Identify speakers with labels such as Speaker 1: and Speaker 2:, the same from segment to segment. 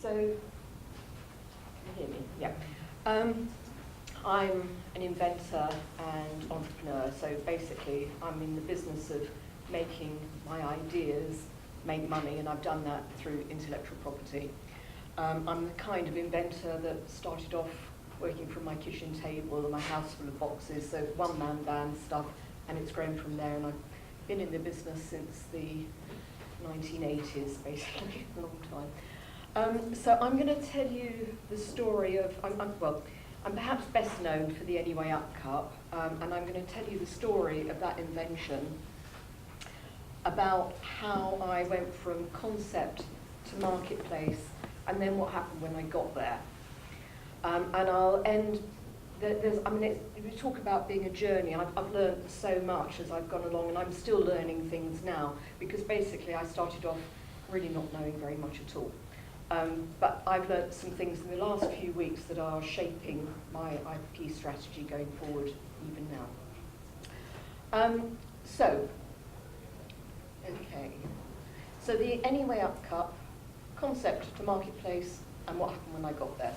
Speaker 1: So, can you hear me? Yeah. I'm an inventor and entrepreneur, so basically I'm in the business of making my ideas make money, and I've done that through intellectual property. I'm the kind of inventor that started off working from my kitchen table and my house full of boxes, so one-man band stuff, and it's grown from there, and I've been in the business since the 1980s, basically, a long time. So I'm going to tell you the story of, I'm perhaps best known for the Anywayup cup, and I'm going to tell you the story of that invention, about how I went from concept to marketplace, and then what happened when I got there. And I'll end, we talk about being a journey. I've learned so much as I've gone along, and I'm still learning things now, because basically I started off really not knowing very much at all. But I've learned some things in the last few weeks that are shaping my IP strategy going forward, even now. So the Anywayup cup, concept to marketplace, and what happened when I got there.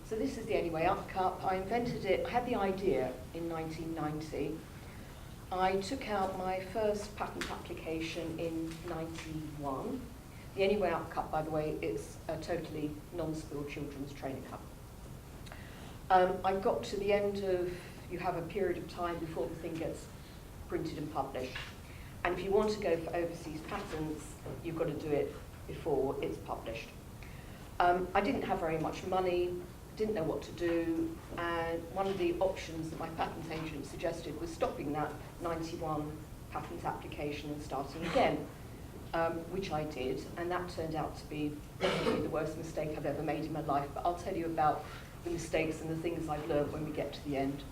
Speaker 1: So this is the Anywayup cup. I invented it, I had the idea in 1990. I took out my first patent application in 91. The Anywayup cup, by the way, is a totally non-spill children's training cup. I got to the end of, you have a period of time before the thing gets printed and published. And if you want to go for overseas patents, you've got to do it before it's published. I didn't have very much money, didn't know what to do, and one of the options that my patent agent suggested was stopping that 91 patent application and starting again, which I did, and that turned out to be probably the worst mistake I've ever made in my life, but I'll tell you about the mistakes and the things I've learned when we get to the end.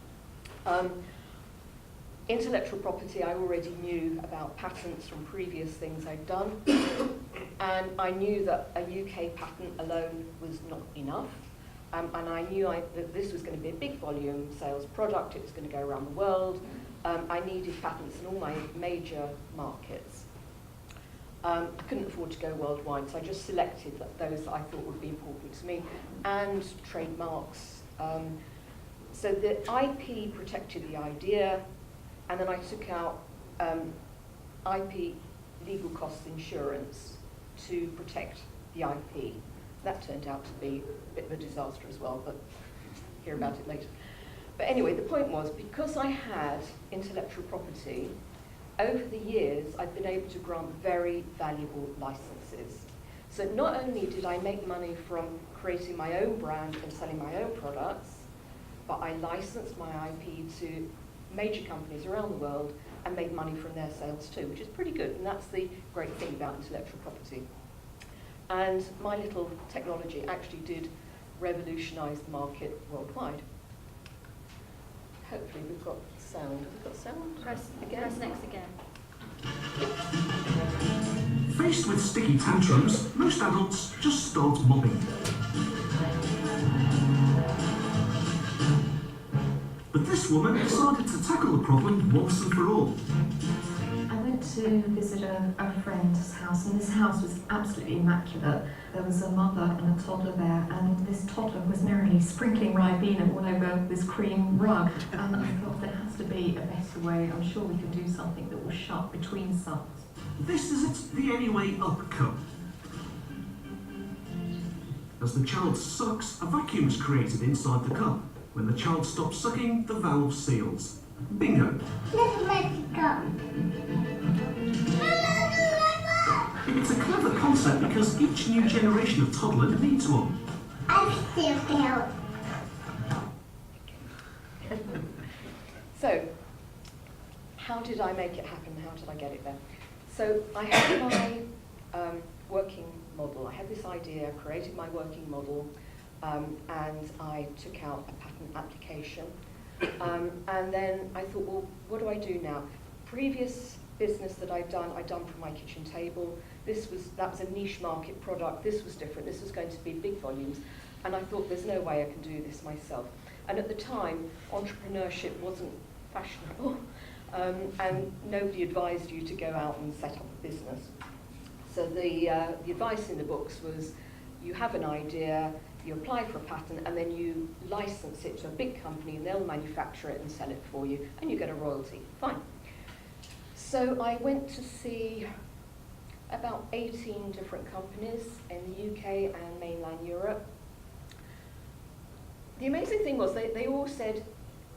Speaker 1: Intellectual property, I already knew about patents from previous things I'd done, and I knew that a UK patent alone was not enough, and I knew that this was going to be a big volume sales product, it was going to go around the world. I needed patents in all my major markets. I couldn't afford to go worldwide, so I just selected those that I thought would be important to me, and trademarks. So the IP protected the idea, and then I took out IP legal cost insurance to protect the IP. That turned out to be a bit of a disaster as well, but hear about it later. But anyway, the point was, because I had intellectual property, over the years I've been able to grant very valuable licenses. So not only did I make money from creating my own brand and selling my own products, but I licensed my IP to major companies around the world and made money from their sales too, which is pretty good, and that's the great thing about intellectual property. And my little technology actually did revolutionize the market worldwide. Hopefully we've got sound. Have we got sound?
Speaker 2: Press next again.
Speaker 3: Faced with sticky tantrums, most adults just start mobbing. But this woman decided to tackle the problem once and for all.
Speaker 4: I went to visit a friend's house, and this house was absolutely immaculate. There was a mother and a toddler there, and this toddler was merrily sprinkling Ribena all over this cream rug. And I thought, there has to be a better way. I'm sure we can do something that will shut between sucks.
Speaker 3: This is it, the Anywayup cup. As the child sucks, a vacuum is created inside the cup. When the child stops sucking, the valve seals. Bingo! It's a clever concept because each new generation of toddler needs one.
Speaker 1: So, how did I make it happen? How did I get it there? So I had my working model. I had this idea, created my working model, and I took out a patent application. And then I thought, well, what do I do now? Previous business that I'd done from my kitchen table. That was a niche market product. This was different. This was going to be big volumes. And I thought, there's no way I can do this myself. And at the time, entrepreneurship wasn't fashionable, and nobody advised you to go out and set up a business. So the advice in the books was, you have an idea, you apply for a patent, and then you license it to a big company, and they'll manufacture it and sell it for you, and you get a royalty. Fine. So I went to see about 18 different companies in the UK and mainland Europe. The amazing thing was they all said,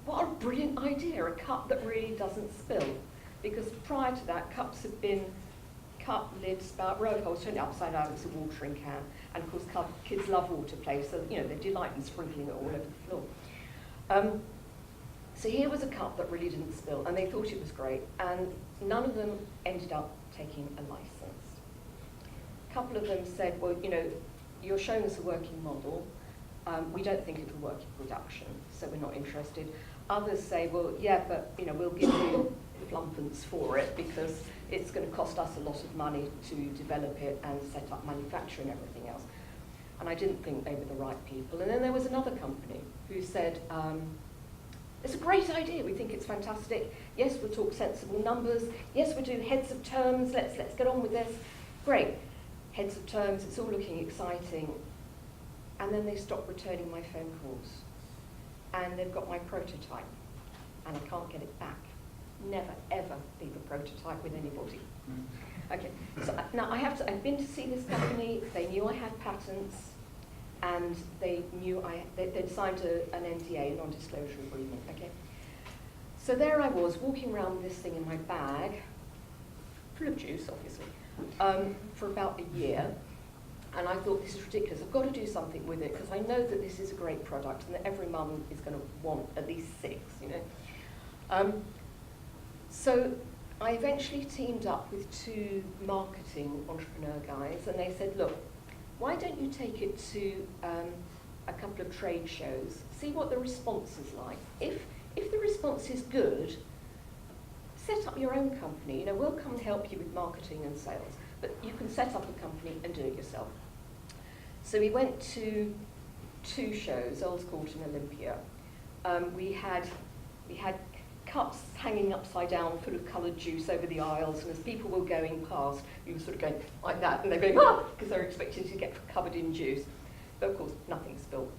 Speaker 1: what a brilliant idea, a cup that really doesn't spill. Because prior to that, cups had been cup, lid, spout, row holes, turned upside down, it's a watering can. And of course, kids love water play, so they delight in sprinkling it all over the floor. So here was a cup that really didn't spill, and they thought it was great, and none of them ended up taking a license. A couple of them said, well, you're showing us a working model, we don't think it'll work in production, so we're not interested. Others say, well, yeah, but we'll give you plumpence for it because it's going to cost us a lot of money to develop it and set up manufacturing and everything else. And I didn't think they were the right people. And then there was another company who said, it's a great idea, we think it's fantastic. Yes, we'll talk sensible numbers. Yes, we'll do heads of terms, let's get on with this. Great, heads of terms, it's all looking exciting. And then they stopped returning my phone calls. And they've got my prototype, and I can't get it back. Never, ever leave a prototype with anybody. Okay, so now I've been to see this company, they knew I had patents, and they knew they'd signed an NDA, a non-disclosure agreement, okay? So there I was, walking around with this thing in my bag, full of juice, obviously, for about a year, and I thought, this is ridiculous, I've got to do something with it, because I know that this is a great product, and that every mum is going to want at least 6, So I eventually teamed up with 2 marketing entrepreneur guys, and they said, look, why don't you take it to a couple of trade shows, see what the response is like. If the response is good, set up your own company. We'll come and help you with marketing and sales, but you can set up a company and do it yourself. So we went to 2 shows, Earl's Court and Olympia. We had cups hanging upside down full of coloured juice over the aisles, and as people were going past, you were sort of going like that, and they're going, ah, because they're expecting to get covered in juice. But of course, nothing spilled.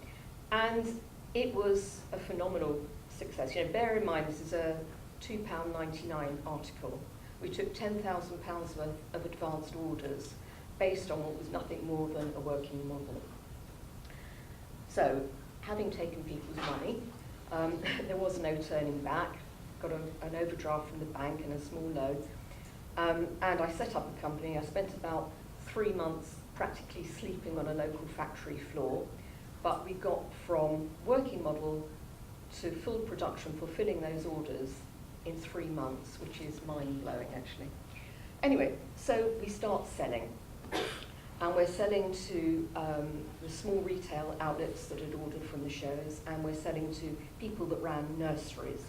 Speaker 1: And it was a phenomenal success. Bear in mind, this is a £2.99 article. We took £10,000 worth of advanced orders based on what was nothing more than a working model. So, having taken people's money, there was no turning back. Got an overdraft from the bank and a small loan. And I set up a company. I spent about 3 months practically sleeping on a local factory floor. But we got from working model to full production, fulfilling those orders in 3 months, which is mind-blowing, actually. Anyway, so we start selling. And we're selling to the small retail outlets that had ordered from the shows, and we're selling to people that ran nurseries.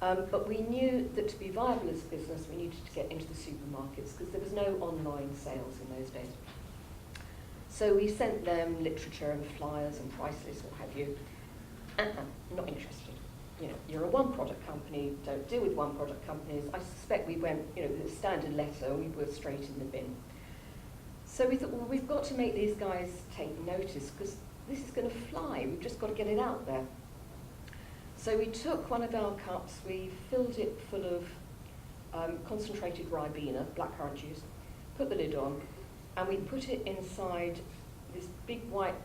Speaker 1: But we knew that to be viable as a business, we needed to get into the supermarkets because there was no online sales in those days. So we sent them literature and flyers and price lists, what have you. Not interested. You're a one-product company, don't deal with one-product companies. I suspect we went, with a standard letter, we were straight in the bin. So we thought, well, we've got to make these guys take notice because this is going to fly. We've just got to get it out there. So we took one of our cups, we filled it full of concentrated Ribena, blackcurrant juice, put the lid on, and we put it inside this big white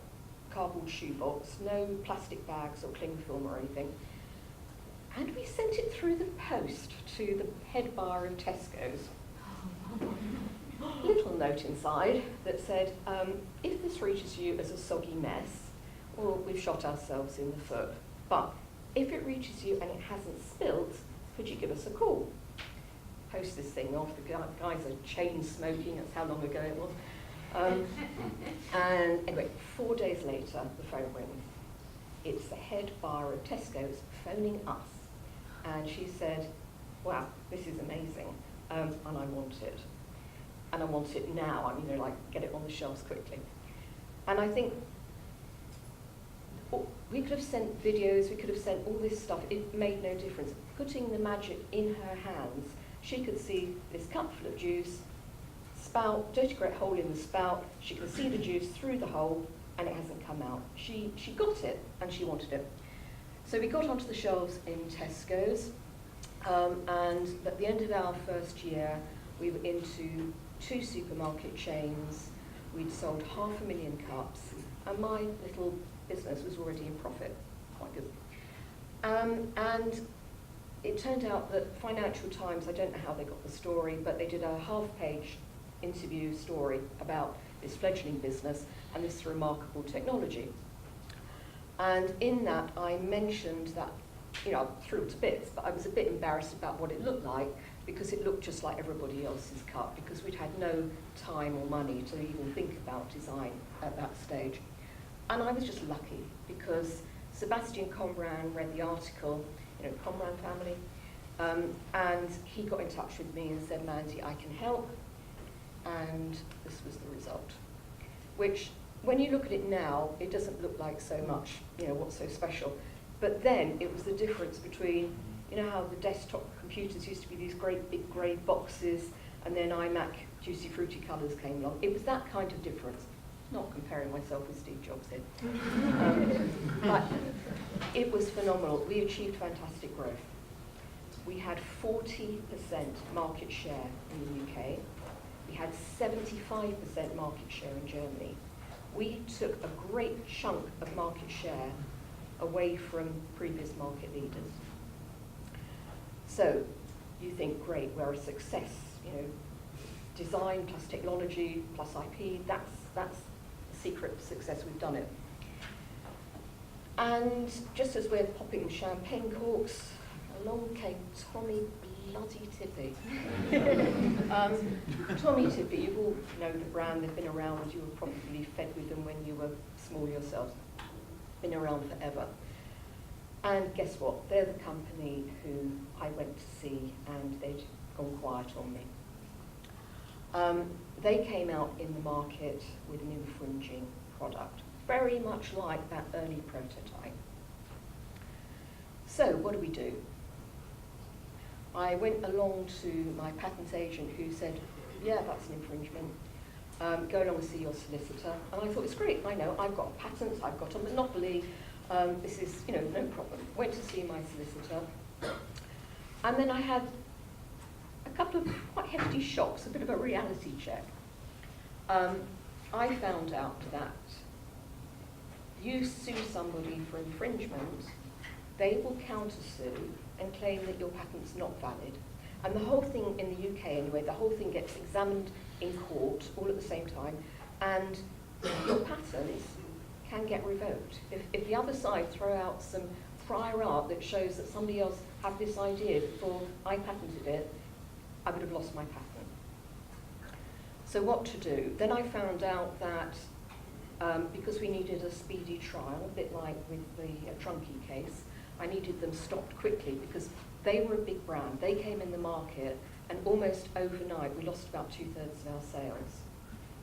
Speaker 1: cardboard shoebox, no plastic bags or cling film or anything. And we sent it through the post to the head bar of Tesco's. Little note inside that said, if this reaches you as a soggy mess, well, we've shot ourselves in the foot. But if it reaches you and it hasn't spilt, could you give us a call? Post this thing off, the guys are chain smoking, that's how long ago it was. And anyway, 4 days later, the phone rings. It's the head bar of Tesco's phoning us. And she said, wow, this is amazing, and I want it. And I want it now. Get it on the shelves quickly. And I think we could have sent videos, we could have sent all this stuff. It made no difference. Putting the magic in her hands, she could see this cup full of juice, spout, dirty great hole in the spout. She can see the juice through the hole, and it hasn't come out. She got it, and she wanted it. So we got onto the shelves in Tesco's, and at the end of our first year, we were into 2 supermarket chains. We'd sold 500,000 cups, and my little business was already in profit, quite good. And it turned out that Financial Times, I don't know how they got the story, but they did a half-page interview story about this fledgling business and this remarkable technology. And in that, I mentioned that, you know, I'm thrilled to bits, but I was a bit embarrassed about what it looked like, because it looked just like everybody else's cup, because we'd had no time or money to even think about design at that stage. And I was just lucky, because Sebastian Combran read the article, you know, Combran family, and he got in touch with me and said, Mandy, I can help, and this was the result. Which, when you look at it now, it doesn't look like so much, you know, what's so special. But then it was the difference between, you know how the desktop computers used to be these great big grey boxes, and then iMac juicy fruity colours came along. It was that kind of difference. Not comparing myself with Steve Jobs here. But it was phenomenal. We achieved fantastic growth. We had 40% market share in the UK. We had 75% market share in Germany. We took a great chunk of market share away from previous market leaders. So you think, great, we're a success, you know, design plus technology plus IP, that's the secret of success, we've done it. And just as we're popping champagne corks, along came Tommy bloody Tippy. Tommy Tippy, you all know the brand, they've been around, you were probably fed with them when you were small yourselves. Been around forever. And guess what? They're the company who I went to see, and they'd gone quiet on me. They came out in the market with an infringing product, very much like that early prototype. So what do? I went along to my patent agent, who said, yeah, that's an infringement. Go along and see your solicitor. And I thought, it's great, I know, I've got patents, I've got a monopoly, this is, you know, no problem. Went to see my solicitor. And then I had a couple of quite hefty shocks, a bit of a reality check. I found out that you sue somebody for infringement, they will countersue and claim that your patent's not valid. And the whole thing, in the UK anyway, the whole thing gets examined in court all at the same time, and your patents can get revoked. If the other side throw out some prior art that shows that somebody else had this idea before I patented it, I would have lost my patent. So what to do? Then I found out that because we needed a speedy trial, a bit like with the Trunky case, I needed them stopped quickly, because they were a big brand. They came in the market, and almost overnight we lost about 2/3 of our sales,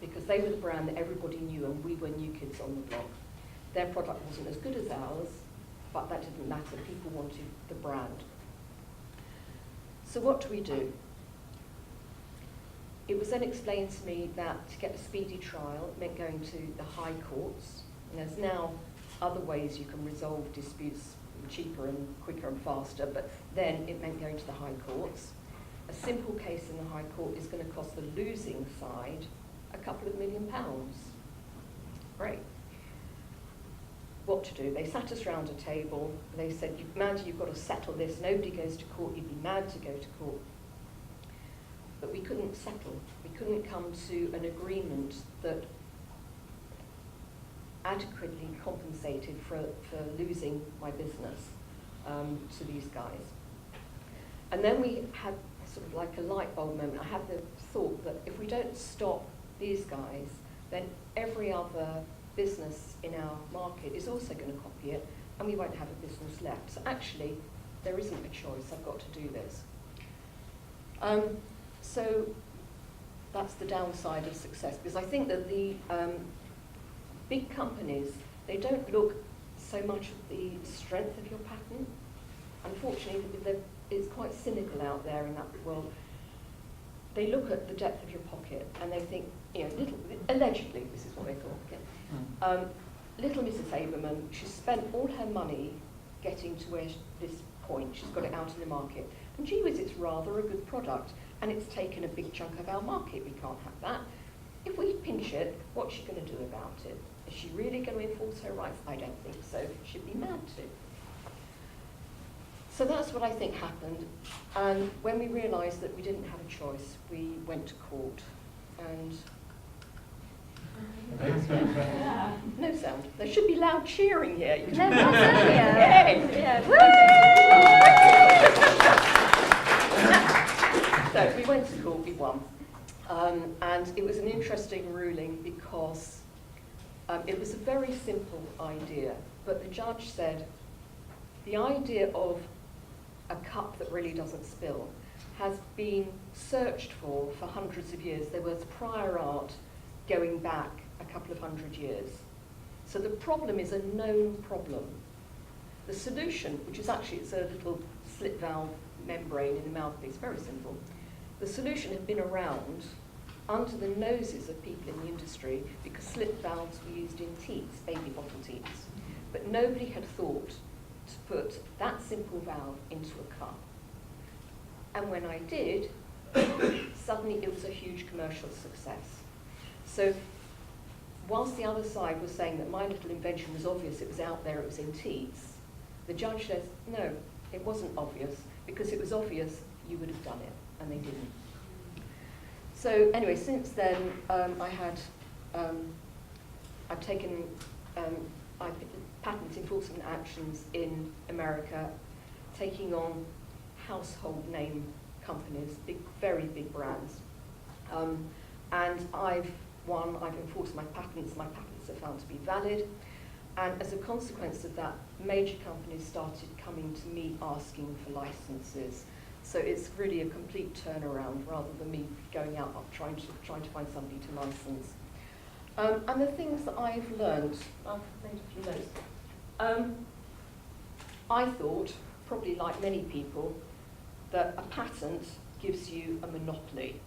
Speaker 1: because they were the brand that everybody knew, and we were new kids on the block. Their product wasn't as good as ours, but that didn't matter. People wanted the brand. So what do? It was then explained to me that to get a speedy trial meant going to the high courts, and there's now other ways you can resolve disputes cheaper and quicker and faster, but then it meant going to the high courts. A simple case in the high court is going to cost the losing side a couple of £1 million. Great. What to do? They sat us round a table. They said, Mandy, you've got to settle this. Nobody goes to court. You'd be mad to go to court. But we couldn't settle. We couldn't come to an agreement that adequately compensated for losing my business to these guys. And then we had sort of like a light bulb moment. I had the thought that if we don't stop these guys, then every other business in our market is also going to copy it, and we won't have a business left. So actually, there isn't a choice. I've got to do this. So that's the downside of success, because I think that the big companies, they don't look so much at the strength of your patent. Unfortunately, it's quite cynical out there in that world. they look at the depth of your pocket and they think, you know, allegedly, this is what they thought. Okay? Little Mrs. Haberman, she's spent all her money getting to where this point. She's got it out in the market. And gee whiz, it's rather a good product. And it's taken a big chunk of our market. We can't have that. If we pinch it, what's she going to do about it? Is she really going to enforce her rights? I don't think so. She'd be mad to. So that's what I think happened. And when we realised that we didn't have a choice, we went to court. And no sound. There should be loud cheering here. You
Speaker 2: No,
Speaker 1: can-
Speaker 2: yeah.
Speaker 1: So we went to court, we won. And it was an interesting ruling because it was a very simple idea, but the judge said the idea of a cup that really doesn't spill has been searched for hundreds of years. There was prior art going back a couple of hundred years. So the problem is a known problem. The solution, which is actually, it's a little slit valve membrane in the mouthpiece, very simple. The solution had been around under the noses of people in the industry because slit valves were used in teats, baby bottle teats. But nobody had thought to put that simple valve into a cup. And when I did, suddenly it was a huge commercial success. So whilst the other side was saying that my little invention was obvious, it was out there, it was in teats, the judge says, no, it wasn't obvious, because it was obvious you would have done it, and they didn't. So anyway, since then, I've taken patent enforcement actions in America, taking on household name companies, big, very big brands. And I've enforced my patents are found to be valid. And as a consequence of that, major companies started coming to me asking for licenses. So it's really a complete turnaround rather than me going out trying to find somebody to license. And the things that I've learned, I've made a few notes. I thought, probably like many people, that a patent gives you a monopoly.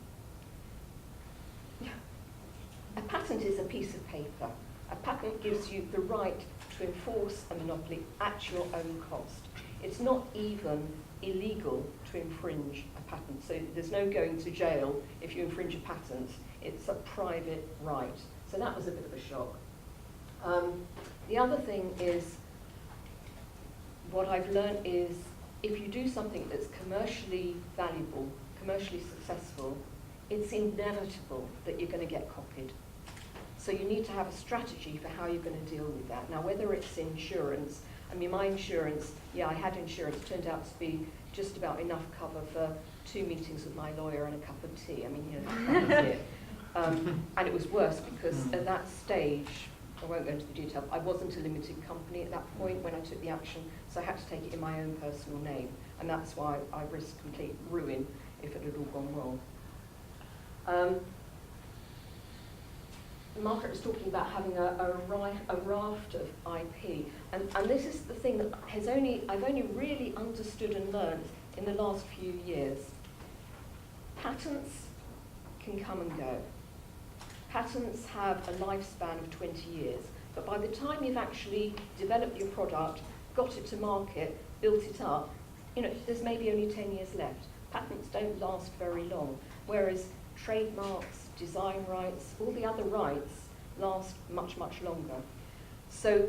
Speaker 1: A patent is a piece of paper. A patent gives you the right to enforce a monopoly at your own cost. It's not even illegal to infringe a patent. So there's no going to jail if you infringe a patent. It's a private right. So that was a bit of a shock. The other thing is, what I've learned is, if you do something that's commercially valuable, commercially successful, it's inevitable that you're going to get copied. So you need to have a strategy for how you're going to deal with that. Now, whether it's insurance, I mean, my insurance, yeah, I had insurance, turned out to be just about enough cover for 2 meetings with my lawyer and a cup of tea. I mean, you know, that was it. And it was worse because at that stage, I won't go into the detail, I wasn't a limited company at that point when I took the action, so I had to take it in my own personal name. And that's why I risked complete ruin if it had all gone wrong. Margaret was talking about having a raft of IP, and this is the thing that I've only really understood and learned in the last few years. Patents can come and go. Patents have a lifespan of 20 years, but by the time you've actually developed your product, got it to market, built it up, you know, there's maybe only 10 years left. Patents don't last very long, whereas trademarks, design rights, all the other rights last much, much longer. So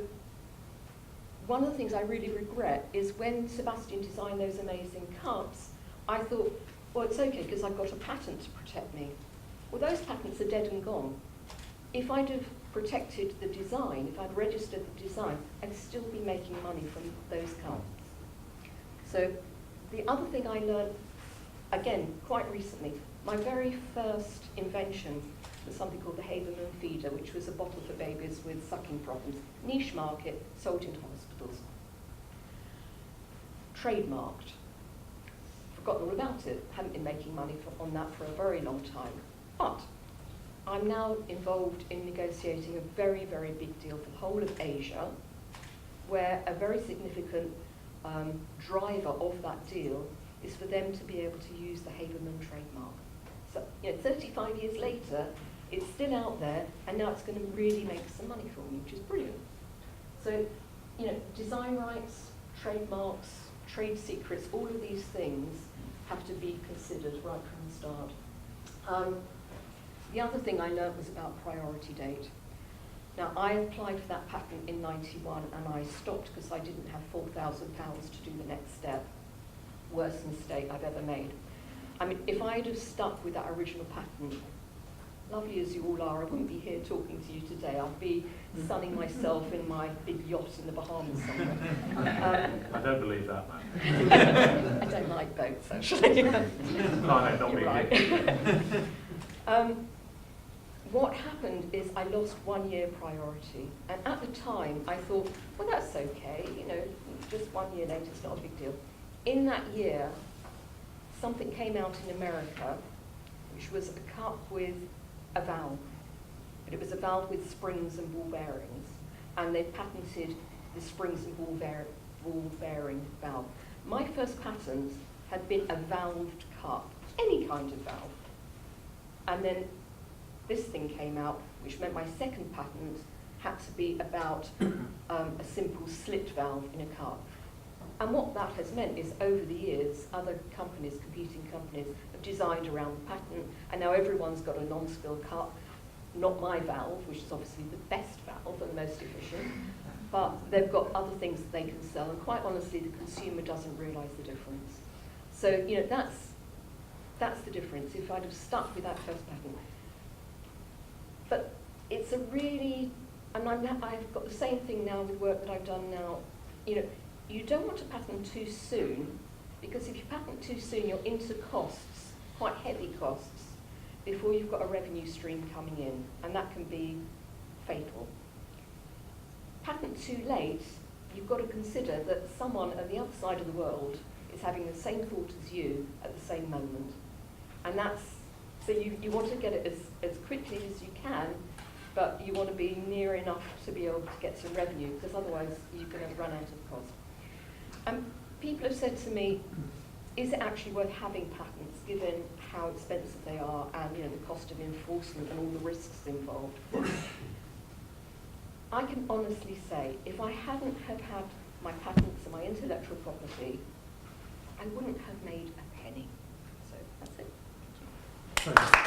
Speaker 1: one of the things I really regret is when Sebastian designed those amazing cups, I thought, well, it's okay because I've got a patent to protect me. Well, those patents are dead and gone. If I'd have protected the design, if I'd registered the design, I'd still be making money from those cups. So the other thing I learned, again, quite recently, my very first invention was something called the Haberman feeder, which was a bottle for babies with sucking problems. Niche market, sold into hospitals. Trademarked. Forgotten all about it. Hadn't been making money on that for a very long time. But I'm now involved in negotiating a very, very big deal for the whole of Asia, where a very significant driver of that deal is for them to be able to use the Haberman trademark. So, 35 years later, it's still out there, and now it's going to really make some money for me, which is brilliant. So, design rights, trademarks, trade secrets, all of these things have to be considered right from the start. The other thing I learned was about priority date. Now, I applied for that patent in '91, and I stopped because I didn't have £4,000 to do the next step. Worst mistake I've ever made. I mean, if I'd have stuck with that original patent, lovely as you all are, I wouldn't be here talking to you today. I'd be sunning myself in my big yacht in the Bahamas somewhere.
Speaker 5: I don't believe that, man.
Speaker 1: I don't like boats, actually.
Speaker 5: No, not me.
Speaker 1: Right. What happened is I lost 1 year priority. And at the time, I thought, well, that's okay. Just 1 year later, it's not a big deal. In that year, something came out in America, which was a cup with a valve. But it was a valve with springs and ball bearings. And they patented the springs and ball bearing valve. My first patent had been a valved cup, any kind of valve. And then this thing came out, which meant my second patent had to be about a simple slit valve in a cup. And what that has meant is, over the years, other companies, competing companies, have designed around the patent, and now everyone's got a non-spill cup, not my valve, which is obviously the best valve and the most efficient, but they've got other things that they can sell, and quite honestly, the consumer doesn't realise the difference. So, that's the difference, if I'd have stuck with that first patent. But it's a really, and I've got the same thing now with work that I've done now. You don't want to patent too soon, because if you patent too soon, you're into costs, quite heavy costs, before you've got a revenue stream coming in, and that can be fatal. Patent too late, you've got to consider that someone at the other side of the world is having the same thought as you at the same moment. And so you want to get it as quickly as you can, but you want to be near enough to be able to get some revenue, because otherwise you're going to run out of cost. People have said to me, is it actually worth having patents given how expensive they are and the cost of enforcement and all the risks involved? I can honestly say, if I hadn't have had my patents and my intellectual property, I wouldn't have made a penny. So that's it.
Speaker 5: Thank you.